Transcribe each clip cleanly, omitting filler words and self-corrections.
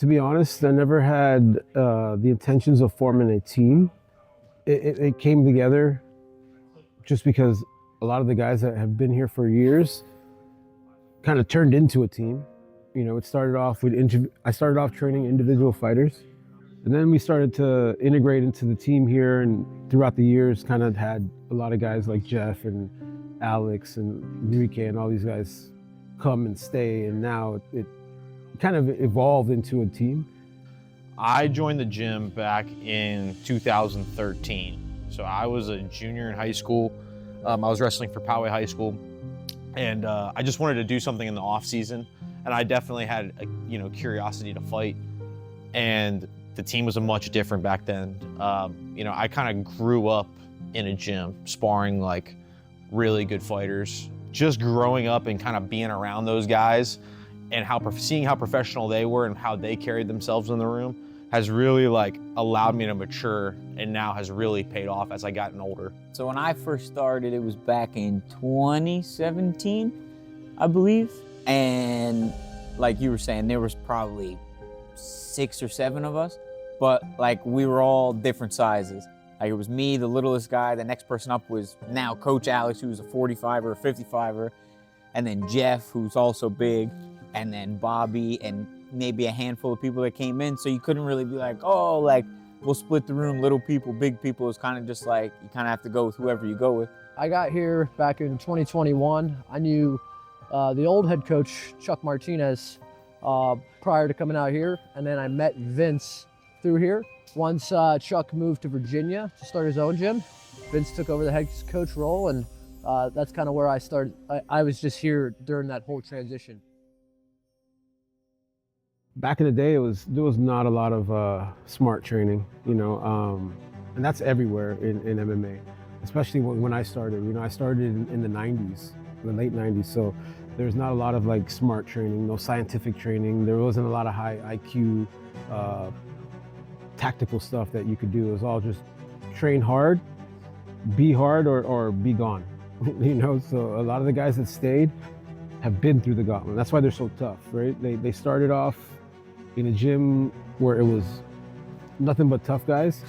To be honest, I never had the intentions of forming a team. It came together just because a lot of the guys that have been here for years kind of turned into a team. You know, it started off with I started off training individual fighters, and then we started to integrate into the team here. And throughout the years, kind of had a lot of guys like Jeff and Alex and Enrique and all these guys come and stay. And now it kind of evolved into a team. I joined the gym back in 2013. So I was a junior in high school. I was wrestling for Poway High School, and I just wanted to do something in the off season. And I definitely had a curiosity to fight. And the team was much different back then. I kind of grew up in a gym, sparring like really good fighters. Just growing up and kind of being around those guys and seeing how professional they were and how they carried themselves in the room has really allowed me to mature, and now has really paid off as I gotten older. So when I first started, it was back in 2017, I believe. And like you were saying, there was probably 6 or 7 of us, but we were all different sizes. It was me, the littlest guy. The next person up was now Coach Alex, who's a 45er, a 55er, and then Jeff, who's also big, and then Bobby, and maybe a handful of people that came in. So you couldn't really be we'll split the room, little people, big people. It's kind of just you kind of have to go with whoever you go with. I got here back in 2021. I knew the old head coach, Chuck Martinez, prior to coming out here. And then I met Vince through here. Once Chuck moved to Virginia to start his own gym, Vince took over the head coach role, and that's kind of where I started. I was just here during that whole transition. Back in the day, there was not a lot of smart training, and that's everywhere in MMA, especially when I started. I started in the 90s, the late 90s, so there's not a lot of smart training, no scientific training. There wasn't a lot of high IQ, tactical stuff that you could do. It was all just train hard, be hard, or be gone. So a lot of the guys that stayed have been through the gauntlet. That's why they're so tough, right? They started off in a gym where it was nothing but tough guys,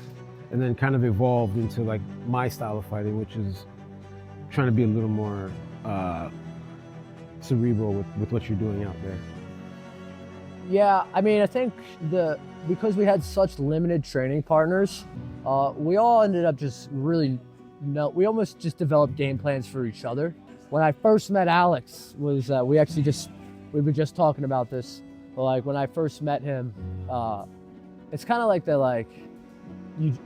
and then kind of evolved into my style of fighting, which is trying to be a little more cerebral with what you're doing out there. Yeah, I mean, I think because we had such limited training partners, we all ended up just we almost just developed game plans for each other. When I first met Alex, we were just talking about this. But when I first met him, it's kind of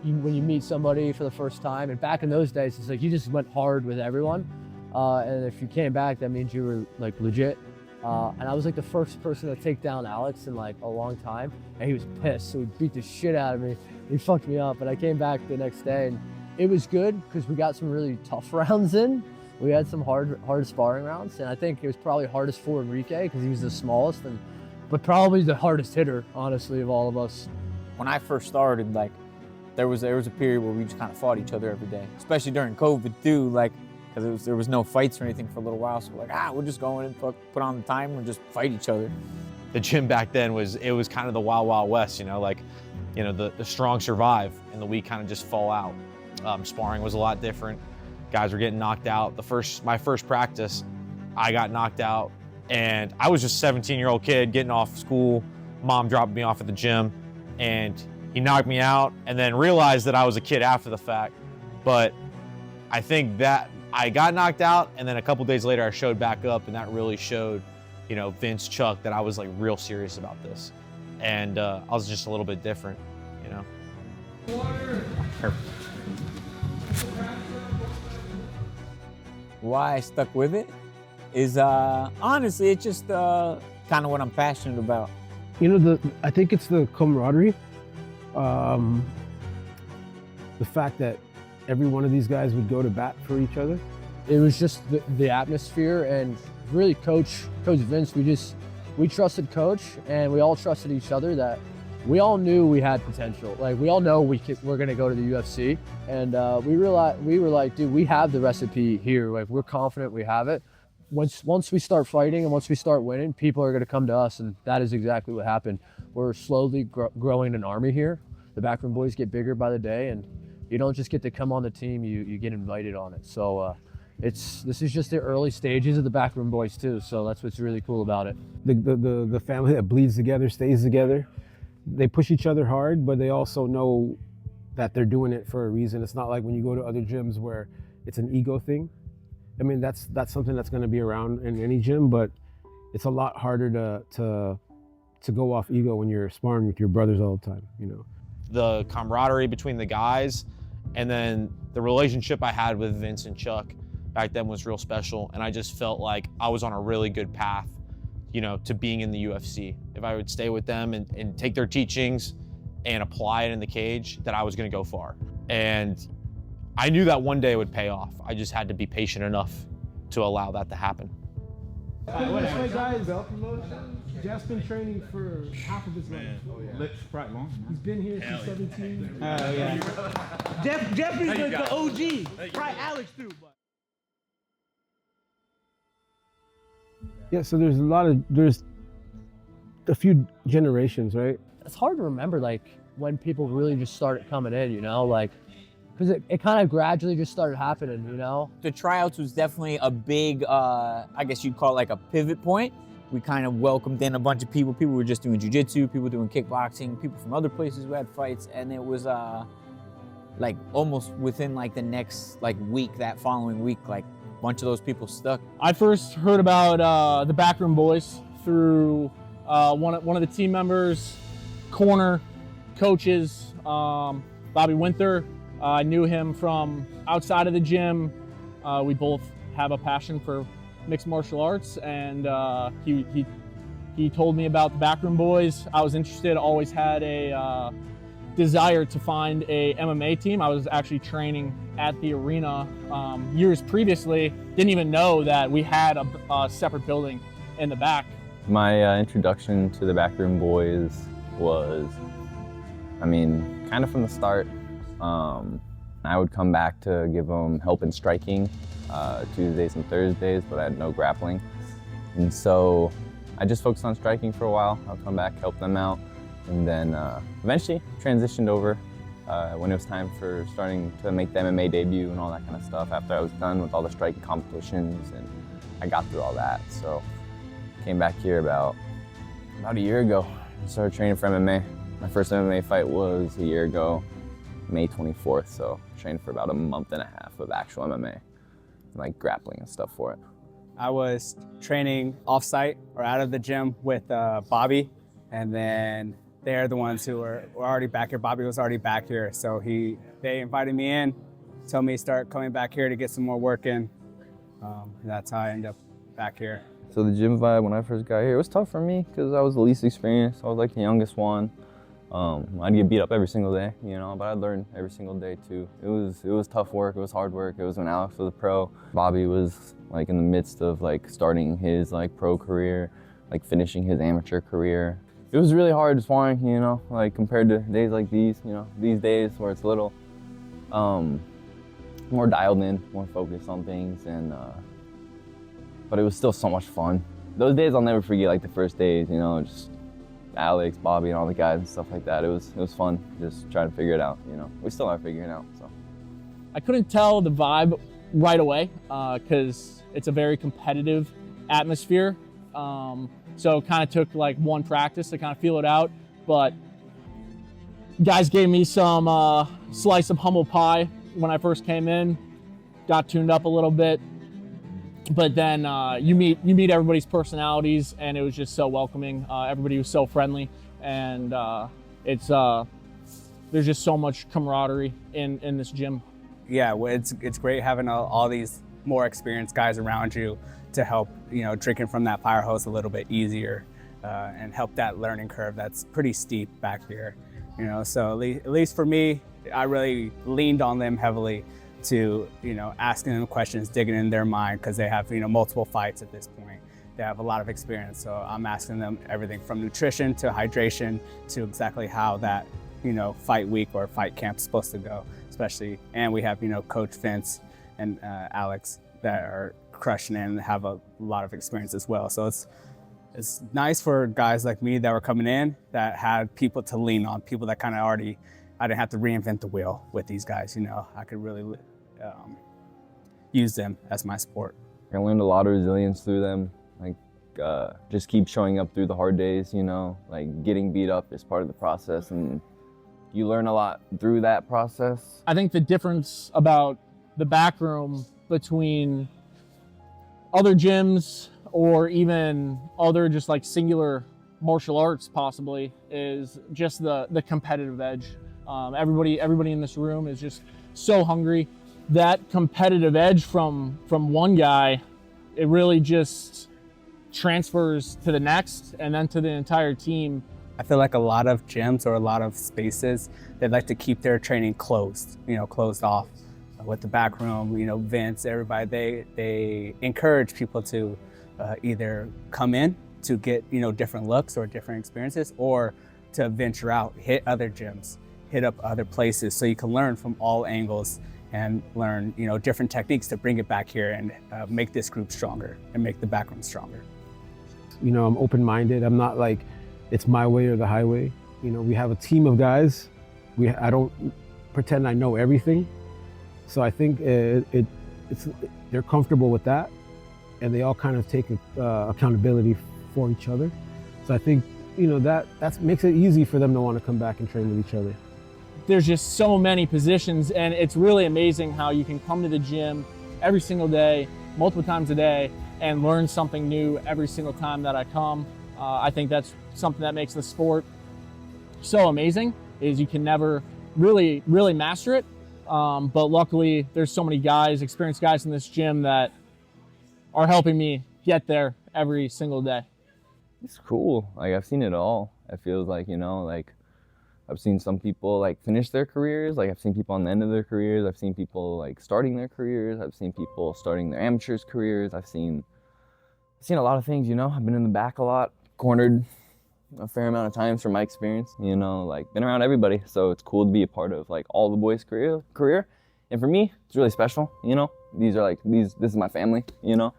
when you meet somebody for the first time, and back in those days, it's you just went hard with everyone. And if you came back, that means you were legit. And I was the first person to take down Alex in a long time, and he was pissed, so he beat the shit out of me. He fucked me up, but I came back the next day, and it was good because we got some really tough rounds in. We had some hard sparring rounds, and I think it was probably hardest for Enrique because he was the smallest, but probably the hardest hitter, honestly, of all of us. When I first started, there was a period where we just kind of fought each other every day, especially during COVID too, because there was no fights or anything for a little while. So we'll just go in and put on the timer and just fight each other. The gym back then was kind of the wild, wild west, the strong survive and the weak kind of just fall out. Sparring was a lot different. Guys were getting knocked out. My first practice, I got knocked out, and I was just a 17-year-old kid getting off school. Mom dropped me off at the gym, and he knocked me out, and then realized that I was a kid after the fact. But I think that I got knocked out, and then a couple days later I showed back up, and that really showed, Vince, Chuck, that I was real serious about this. And I was just a little bit different, Water. Why I stuck with it is honestly, it's just kind of what I'm passionate about. I think it's the camaraderie, the fact that every one of these guys would go to bat for each other. It was just the atmosphere, and really Coach Vince, we trusted Coach, and we all trusted each other, that we all knew we had potential. We all know we're gonna go to the UFC, and we were like, dude, we have the recipe here. We're confident we have it. once we start fighting and once we start winning, people are going to come to us, and that is exactly what happened. We're slowly growing an army here. The Backroom Boys get bigger by the day, and you don't just get to come on the team, you get invited on it. So this is just the early stages of the Backroom Boys too, so that's what's really cool about it. The family that bleeds together stays together. They push each other hard, but they also know that they're doing it for a reason. It's not like when you go to other gyms where it's an ego thing. I mean, that's something that's going to be around in any gym, but it's a lot harder to go off ego when you're sparring with your brothers all the time, you know. The camaraderie between the guys, and then the relationship I had with Vince and Chuck back then was real special, and I just felt like I was on a really good path, you know, to being in the UFC. If I would stay with them and take their teachings and apply it in the cage, that I was going to go far. And I knew that one day it would pay off. I just had to be patient enough to allow that to happen. Guys, Jeff's been training for half of his life. Lips probably long. He's been here since 17. Jeff is like the OG. Probably Alex too. But. Yeah, so there's a few generations, right? It's hard to remember like when people really just started coming in, you know, like because it kind of gradually just started happening, you know. The tryouts was definitely a big, I guess you'd call it like a pivot point. We kind of welcomed in a bunch of people. People were just doing jiu-jitsu, people doing kickboxing, people from other places who had fights, and it was like almost within like the next like week, that following week, like a bunch of those people stuck. I first heard about the Backroom Boys through one of the team members, corner coaches, Bobby Winter. I knew him from outside of the gym. We both have a passion for mixed martial arts, and he told me about the Backroom Boys. I was interested, always had a desire to find a MMA team. I was actually training at the arena years previously. Didn't even know that we had a separate building in the back. My introduction to the Backroom Boys was, I mean, kind of from the start. I would come back to give them help in striking Tuesdays and Thursdays, but I had no grappling. And so I just focused on striking for a while. I'll come back, help them out, and then eventually transitioned over when it was time for starting to make the MMA debut and all that kind of stuff after I was done with all the striking competitions, and I got through all that. So came back here about a year ago and started training for MMA. My first MMA fight was a year ago, May 24th, so trained for about a month and a half of actual MMA, like grappling and stuff for it. I was training off-site or out of the gym with Bobby, and then they're the ones who were already back here. Bobby was already back here, so they invited me in, told me to start coming back here to get some more work in. And that's how I ended up back here. So the gym vibe when I first got here, it was tough for me because I was the least experienced. I was like the youngest one. I'd get beat up every single day, you know, but I'd learn every single day too. It was tough work, it was hard work. It was when Alex was a pro. Bobby was like in the midst of like starting his like pro career, like finishing his amateur career. It was really hard sparring, you know, like compared to days like these, you know, these days where it's a little more dialed in, more focused on things, and but it was still so much fun. Those days I'll never forget, like the first days, you know, just Alex, Bobby, and all the guys and stuff like that. It was fun, just trying to figure it out, you know. We still are figuring it out, so. I couldn't tell the vibe right away because it's a very competitive atmosphere. So it kind of took like one practice to kind of feel it out, but guys gave me some slice of humble pie when I first came in, got tuned up a little bit, but then you meet everybody's personalities, and it was just so welcoming. Everybody was so friendly, and there's just so much camaraderie in this gym. Yeah, well, it's great having all these more experienced guys around you to help, you know, drinking from that fire hose a little bit easier and help that learning curve that's pretty steep back here, you know. So at least for me, I really leaned on them heavily to, you know, asking them questions, digging in their mind, because they have, you know, multiple fights at this point. They have a lot of experience, so I'm asking them everything from nutrition to hydration to exactly how that, you know, fight week or fight camp is supposed to go, especially. And we have, you know, Coach Vince and Alex that are crushing it and have a lot of experience as well. So it's nice for guys like me that were coming in that had people to lean on, people that kind of already, I didn't have to reinvent the wheel with these guys, you know. I could really use them as my support. I learned a lot of resilience through them. Like, just keep showing up through the hard days, you know. Like, getting beat up is part of the process, and you learn a lot through that process. I think the difference about the back room between other gyms or even other just like singular martial arts possibly is just the competitive edge. Everybody in this room is just so hungry. That competitive edge from one guy, it really just transfers to the next and then to the entire team. I feel like a lot of gyms or a lot of spaces, they like to keep their training closed, you know, closed off. With the back room, you know, Vince, everybody, they encourage people to either come in to get, you know, different looks or different experiences, or to venture out, hit other gyms, hit up other places, so you can learn from all angles and learn, you know, different techniques to bring it back here and make this group stronger and make the back room stronger. You know, I'm open-minded. I'm not like, it's my way or the highway. You know, we have a team of guys. I don't pretend I know everything. So I think they're comfortable with that, and they all kind of take accountability for each other. So I think, you know, that makes it easy for them to want to come back and train with each other. There's just so many positions, and it's really amazing how you can come to the gym every single day, multiple times a day, and learn something new every single time that I come. I think that's something that makes the sport so amazing, is you can never really master it. But luckily, there's so many guys, experienced guys in this gym that are helping me get there every single day. It's cool. Like, I've seen it all. It feels like, you know, like I've seen some people like finish their careers. Like, I've seen people on the end of their careers. I've seen people like starting their careers. I've seen people starting their amateurs careers. I've seen a lot of things, you know. I've been in the back a lot, cornered a fair amount of times from my experience, you know, like been around everybody. So it's cool to be a part of like all the boys' career. And for me, it's really special, you know. This is my family, you know.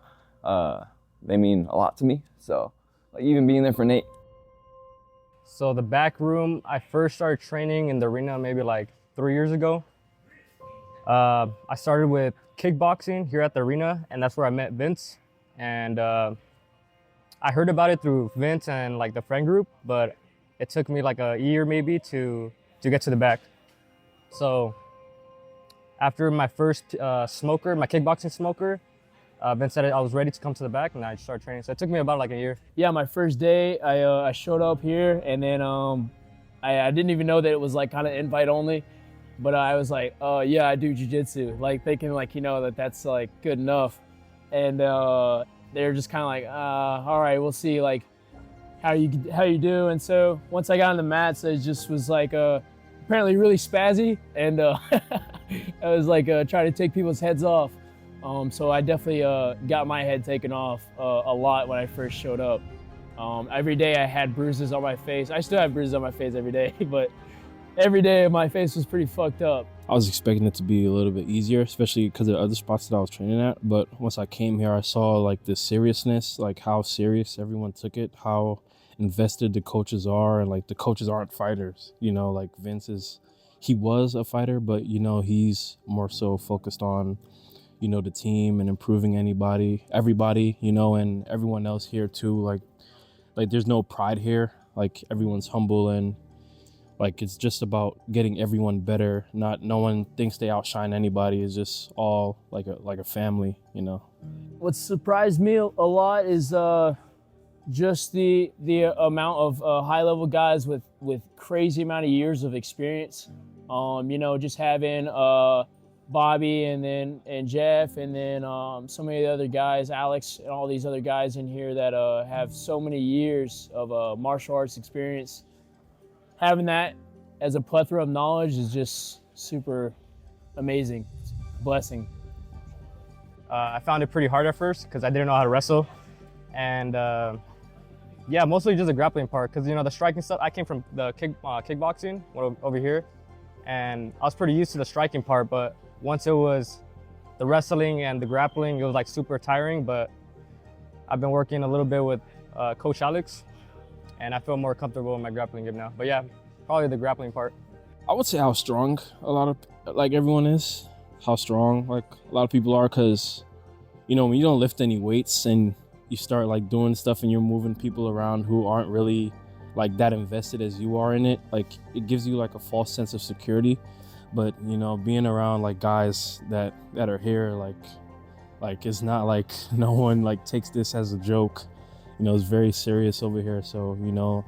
They mean a lot to me. So like, even being there for Nate. So the back room, I first started training in the arena maybe like 3 years ago. I started with kickboxing here at the arena, and that's where I met Vince. And I heard about it through Vince and like the friend group, but it took me like a year maybe to get to the back. So after my first smoker, my kickboxing smoker, Vince said I was ready to come to the back, and I started training. So it took me about like a year. Yeah, my first day, I showed up here, and then I didn't even know that it was like kind of invite only, but I was like, oh yeah, I do jiu-jitsu, like thinking like, you know, that's like good enough. And they're just kind of like, all right, we'll see like how you do. And so once I got on the mats, it just was like apparently really spazzy, and I was like trying to take people's heads off. So I definitely got my head taken off a lot when I first showed up. Every day I had bruises on my face. I still have bruises on my face every day, but every day my face was pretty fucked up. I was expecting it to be a little bit easier, especially because of the other spots that I was training at. But once I came here, I saw like the seriousness, like how serious everyone took it, how invested the coaches are, and like the coaches aren't fighters. You know, like Vince he was a fighter, but you know, he's more so focused on, you know, the team and improving everybody, you know, and everyone else here too. Like there's no pride here. Like everyone's humble, and like it's just about getting everyone better. No one thinks they outshine anybody. It's just all like a family, you know. What surprised me a lot is just the amount of high-level guys with crazy amount of years of experience. You know, just having Bobby and Jeff, and then so many of the other guys, Alex and all these other guys in here that have so many years of martial arts experience. Having that as a plethora of knowledge is just super amazing. It's a blessing. I found it pretty hard at first because I didn't know how to wrestle. And yeah, mostly just the grappling part, because, you know, the striking stuff, I came from the kickboxing over here, and I was pretty used to the striking part, but once it was the wrestling and the grappling, it was like super tiring, but I've been working a little bit with Coach Alex, and I feel more comfortable in my grappling game now. But yeah, probably the grappling part. I would say how strong a lot of, like everyone is, how strong like a lot of people are, because, you know, when you don't lift any weights and you start like doing stuff and you're moving people around who aren't really like that invested as you are in it, like it gives you like a false sense of security. But, you know, being around like guys that are here, like it's not like no one like takes this as a joke. You know, it's very serious over here. So, you know,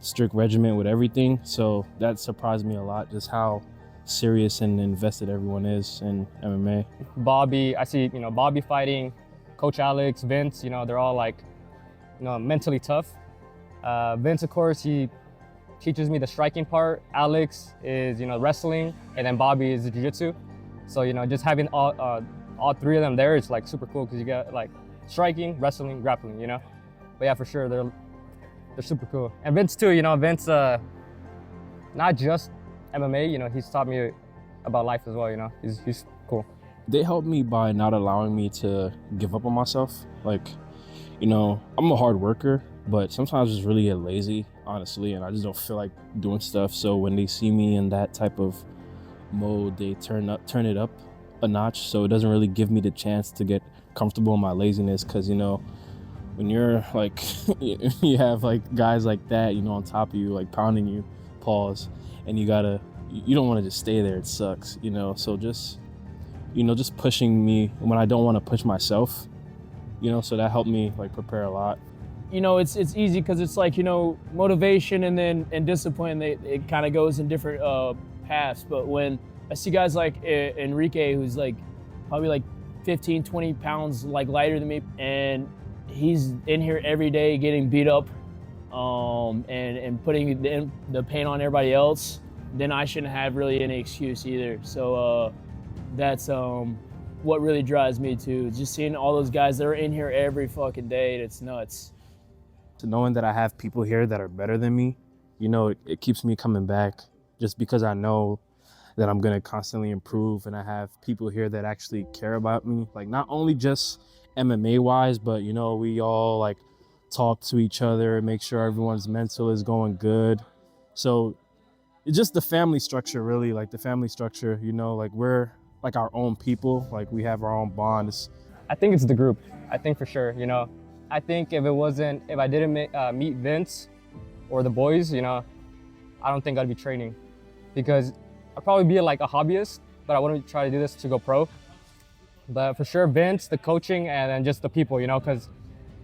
strict regimen with everything. So that surprised me a lot, just how serious and invested everyone is in MMA. Bobby, I see, you know, Bobby fighting, Coach Alex, Vince, you know, they're all like, you know, mentally tough. Vince, of course, he teaches me the striking part. Alex is, you know, wrestling, and then Bobby is the jiu-jitsu. So, you know, just having all three of them there, it's like super cool because you got like striking, wrestling, grappling, you know. But yeah, for sure, they're super cool. And Vince too, you know, Vince, not just MMA, you know, he's taught me about life as well, you know. He's cool. They helped me by not allowing me to give up on myself. Like, you know, I'm a hard worker, but sometimes I just really get lazy, honestly, and I just don't feel like doing stuff. So when they see me in that type of mode, they turn it up a notch. So it doesn't really give me the chance to get comfortable in my laziness, because, you know, when you're like, you have like guys like that, you know, on top of you, like pounding you, pause, and you don't want to just stay there. It sucks, you know. So just, you know, just pushing me when I don't want to push myself, you know, so that helped me like prepare a lot. You know, it's easy because it's like, you know, motivation and discipline, it kind of goes in different paths. But when I see guys like Enrique, who's like probably like 15, 20 pounds like lighter than me, and he's in here every day getting beat up and putting the pain on everybody else, then I shouldn't have really any excuse either. So that's what really drives me too. Just seeing all those guys that are in here every fucking day, it's nuts. So knowing that I have people here that are better than me, you know, it keeps me coming back, just because I know that I'm gonna constantly improve, and I have people here that actually care about me, like not only just MMA wise, but, you know, we all like talk to each other, make sure everyone's mental is going good. So it's just the family structure, really, like the family structure, you know, like we're like our own people, like we have our own bonds. I think it's the group. I think for sure, you know, I think if I didn't meet Vince or the boys, you know, I don't think I'd be training, because I'd probably be like a hobbyist, but I wouldn't try to do this to go pro. But for sure, Vince, the coaching, and then just the people, you know, because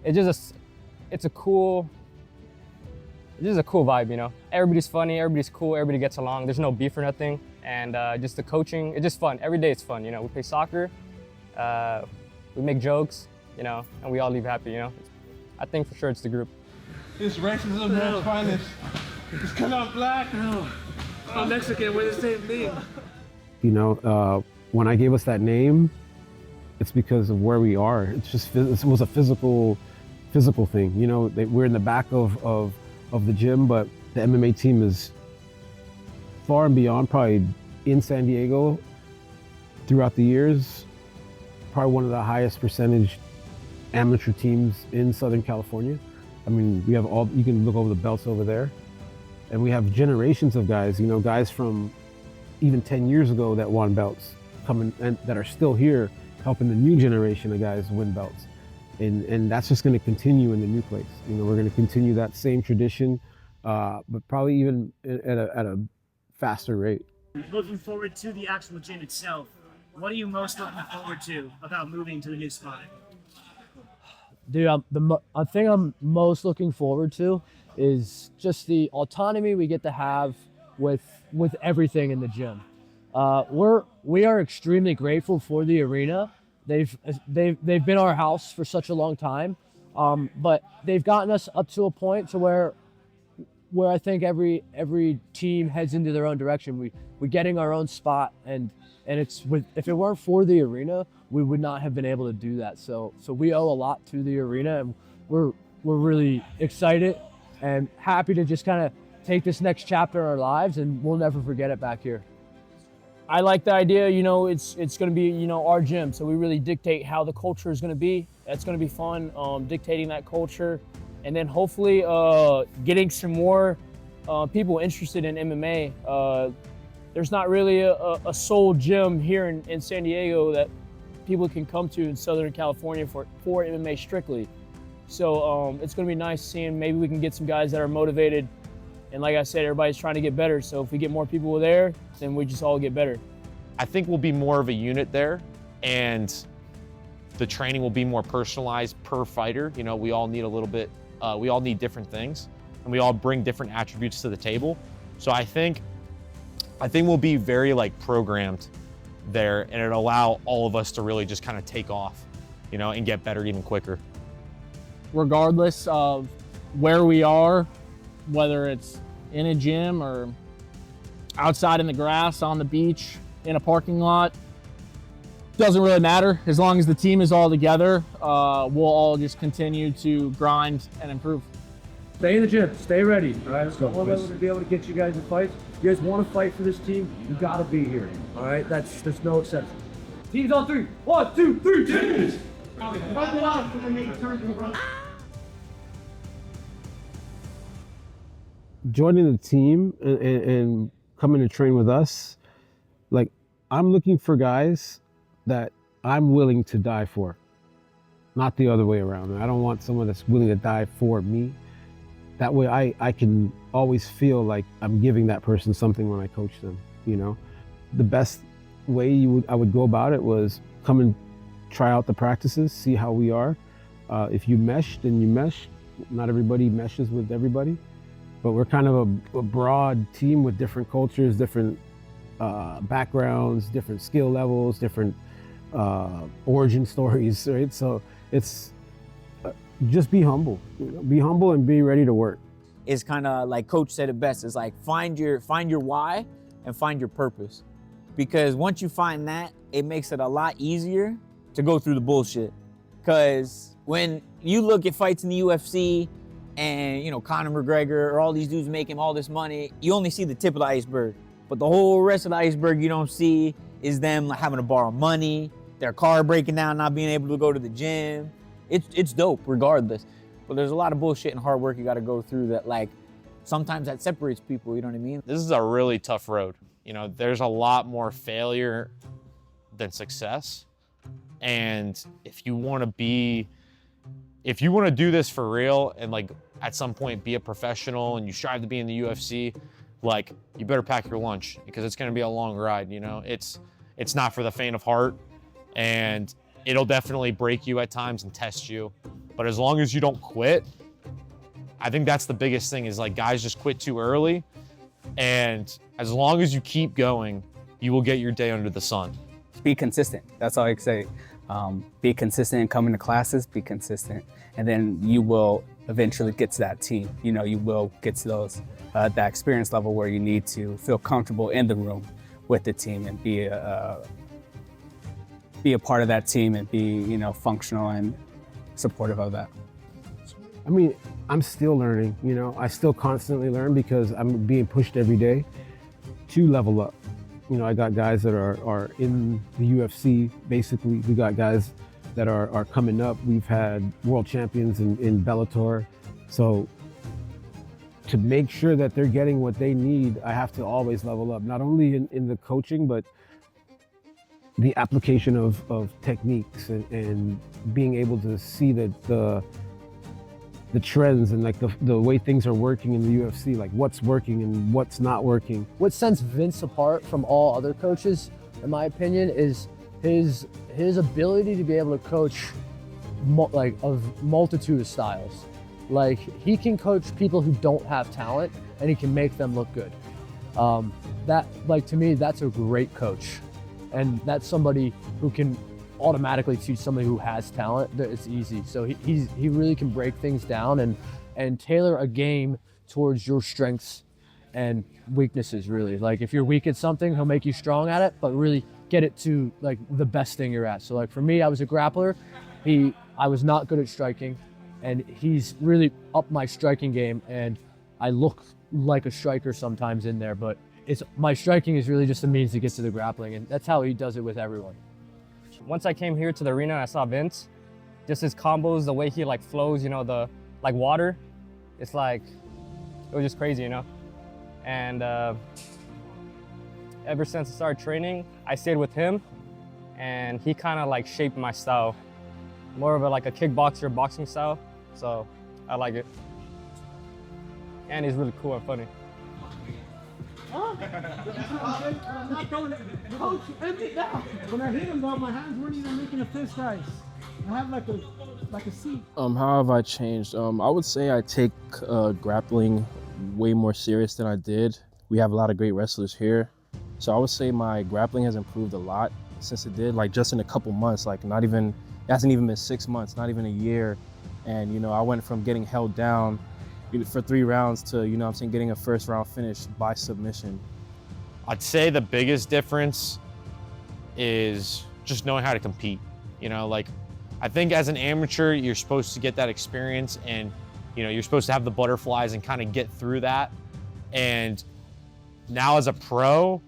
it's a cool vibe, you know. Everybody's funny, everybody's cool, everybody gets along. There's no beef or nothing, and just the coaching, it's just fun. Every day it's fun, you know. We play soccer, we make jokes, you know, and we all leave happy, you know. I think for sure it's the group. This racism at its finest. It's because I'm black. I'm Mexican, we're the same thing. You know, when I gave us that name, it's because of where we are. It's just, it was a physical thing. You know, we're in the back of the gym, but the MMA team is far and beyond, probably in San Diego throughout the years, probably one of the highest percentage amateur teams in Southern California. I mean, we have you can look over the belts over there, and we have generations of guys, you know, guys from even 10 years ago that won belts coming and that are still here helping the new generation of guys win belts. And that's just going to continue in the new place. You know, we're going to continue that same tradition, but probably even at a faster rate. Looking forward to the actual gym itself, what are you most looking forward to about moving to the new spot? Dude, I think I'm most looking forward to is just the autonomy we get to have with everything in the gym. We are extremely grateful for the arena. They've been our house for such a long time, but they've gotten us up to a point to where I think every team heads into their own direction. We're getting our own spot, and it's if it weren't for the arena, we would not have been able to do that. So we owe a lot to the arena, and we're really excited and happy to just kind of take this next chapter in our lives, and we'll never forget it back here. I like the idea, you know, it's going to be, you know, our gym. So we really dictate how the culture is going to be. That's going to be fun, dictating that culture. And then hopefully getting some more people interested in MMA. There's not really a sole gym here in San Diego that people can come to in Southern California for MMA strictly. So it's going to be nice seeing maybe we can get some guys that are motivated. And like I said, everybody's trying to get better. So if we get more people there, then we just all get better. I think we'll be more of a unit there, and the training will be more personalized per fighter. You know, we all need a little bit, we all need different things, and we all bring different attributes to the table. So I think we'll be very like programmed there, and it'll allow all of us to really just kind of take off, you know, and get better even quicker. Regardless of where we are, whether it's in a gym or outside in the grass, on the beach, in a parking lot, doesn't really matter. As long as the team is all together, we'll all just continue to grind and improve. Stay in the gym, stay ready. All right, let's go. One way to be able to get you guys in fights. You guys want to fight for this team, you got to be here. All right, there's no exception. Teams on three. 1, 2, 3, teams! Joining the team and coming to train with us, like, I'm looking for guys that I'm willing to die for, not the other way around. I don't want someone that's willing to die for me. That way I can always feel like I'm giving that person something when I coach them, you know? The best way I would go about it was come and try out the practices, see how we are. If you mesh, then you mesh. Not everybody meshes with everybody, but we're kind of a broad team with different cultures, different backgrounds, different skill levels, different origin stories, right? So it's just be humble, you know? Be humble and be ready to work. It's kind of like Coach said it best. It's like find your why and find your purpose. Because once you find that, it makes it a lot easier to go through the bullshit. Because when you look at fights in the UFC and, you know, Conor McGregor or all these dudes making all this money, you only see the tip of the iceberg. But the whole rest of the iceberg you don't see is them having to borrow money, their car breaking down, not being able to go to the gym. It's dope regardless. But there's a lot of bullshit and hard work you got to go through that, like, sometimes that separates people, you know what I mean? This is a really tough road. You know, there's a lot more failure than success. And if you want to do this for real and like at some point be a professional and you strive to be in the UFC, like, you better pack your lunch because it's going to be a long ride. You know, it's not for the faint of heart, and it'll definitely break you at times and test you. But as long as you don't quit, I think that's the biggest thing, is like guys just quit too early. And as long as you keep going, you will get your day under the sun. Be consistent. That's all I can say. Be consistent in coming to classes, be consistent. And then you will eventually get to that team. You know, you will get to those, that experience level where you need to feel comfortable in the room with the team and be a part of that team and be, you know, functional and supportive of that. I mean, I'm still learning, you know, I still constantly learn because I'm being pushed every day to level up. You know, I got guys that are in the UFC, basically. We got guys that are coming up. We've had world champions in Bellator. So to make sure that they're getting what they need, I have to always level up, not only in the coaching, but the application of techniques and being able to see the trends and like the way things are working in the UFC, like what's working and what's not working. What sets Vince apart from all other coaches, in my opinion, is his ability to be able to coach like a multitude of styles. Like, he can coach people who don't have talent and he can make them look good. That, like, to me, that's a great coach. And that's somebody who can automatically teach somebody who has talent. It's easy. So he really can break things down and tailor a game towards your strengths and weaknesses, really. Like, if you're weak at something, he'll make you strong at it, but really get it to like the best thing you're at. So like for me, I was a grappler. I was not good at striking, and he's really upped my striking game, and I look like a striker sometimes in there, but my striking is really just a means to get to the grappling, and that's how he does it with everyone. Once I came here to the arena and I saw Vince, just his combos, the way he like flows, you know, like water, it's like, it was just crazy, you know? And ever since I started training, I stayed with him, and he kind of like shaped my style. More of like a kickboxer, boxing style, so I like it. And he's really cool and funny. Coach, empty now. When I hit him though, my hands weren't even making a fist rise. I have like a seat. How have I changed? I would say I take grappling way more serious than I did. We have a lot of great wrestlers here. So I would say my grappling has improved a lot since it did, like just in a couple months, like not even, it hasn't even been 6 months, not even a year. And, you know, I went from getting held down for 3 rounds to, you know what I'm saying, getting a first round finish by submission. I'd say the biggest difference is just knowing how to compete. You know, like, I think as an amateur, you're supposed to get that experience and, you know, you're supposed to have the butterflies and kind of get through that. And now as a pro,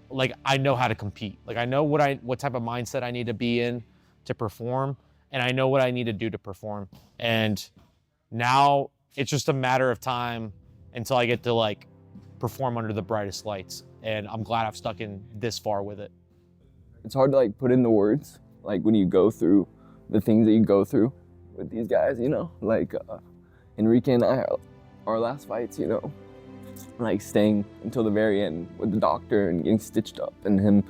like, I know how to compete. Like, I know what type of mindset I need to be in to perform, and I know what I need to do to perform. And now it's just a matter of time until I get to like perform under the brightest lights. And I'm glad I've stuck in this far with it. It's hard to like put in the words, like when you go through the things that you go through with these guys, you know, like Enrique and I, our last fights, you know, like staying until the very end with the doctor and getting stitched up and him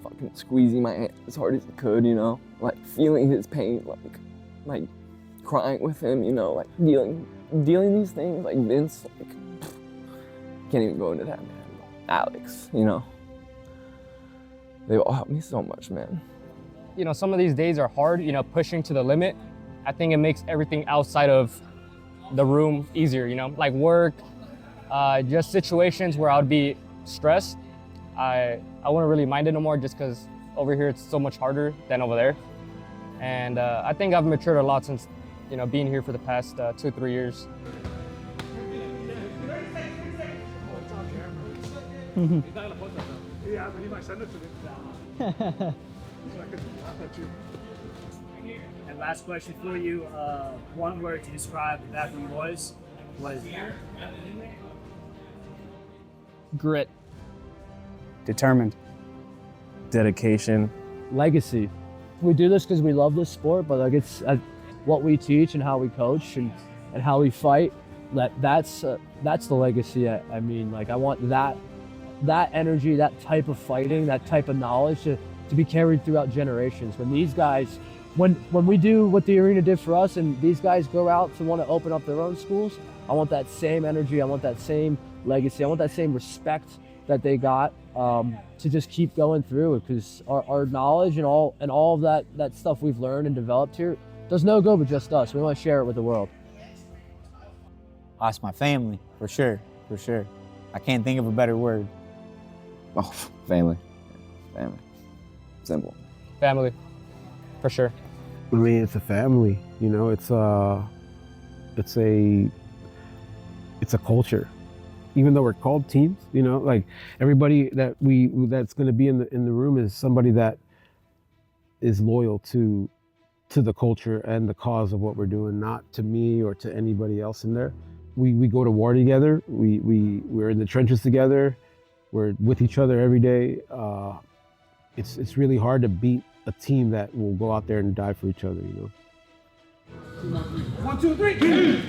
fucking squeezing my hand as hard as he could, you know, like feeling his pain, like crying with him, you know, like dealing these things, like Vince, like, can't even go into that, man. Alex, you know, they all helped me so much, man. You know, some of these days are hard, you know, pushing to the limit. I think it makes everything outside of the room easier, you know, like work, just situations where I would be stressed. I wouldn't really mind it no more just because over here it's so much harder than over there. And I think I've matured a lot since, you know, being here for the past 2-3 years. Yeah, but he might send it to me. And last question for you, one word to describe the Backroom Boys was Grit. Determined. Dedication. Legacy. We do this because we love this sport, but like it's what we teach and how we coach and how we fight. That's the legacy. I mean, like I want that energy, that type of fighting, that type of knowledge to be carried throughout generations. When these guys, when we do what the arena did for us and these guys go out to want to open up their own schools, I want that same energy, I want that same legacy, I want that same respect that they got to just keep going through it, because our knowledge and all of that stuff we've learned and developed here does no good with just us. We want to share it with the world. Lost my family, for sure. I can't think of a better word. Oh, family. Simple. Family, for sure. I mean, it's a family, you know, it's a culture. Even though we're called teams, you know, like everybody that's going to be in the room is somebody that is loyal to the culture and the cause of what we're doing, not to me or to anybody else in there. We go to war together. We're in the trenches together. We're with each other every day. It's really hard to beat a team that will go out there and die for each other, you know. 1, 2, 3.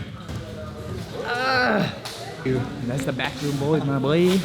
That's the Backroom Boys, my boy.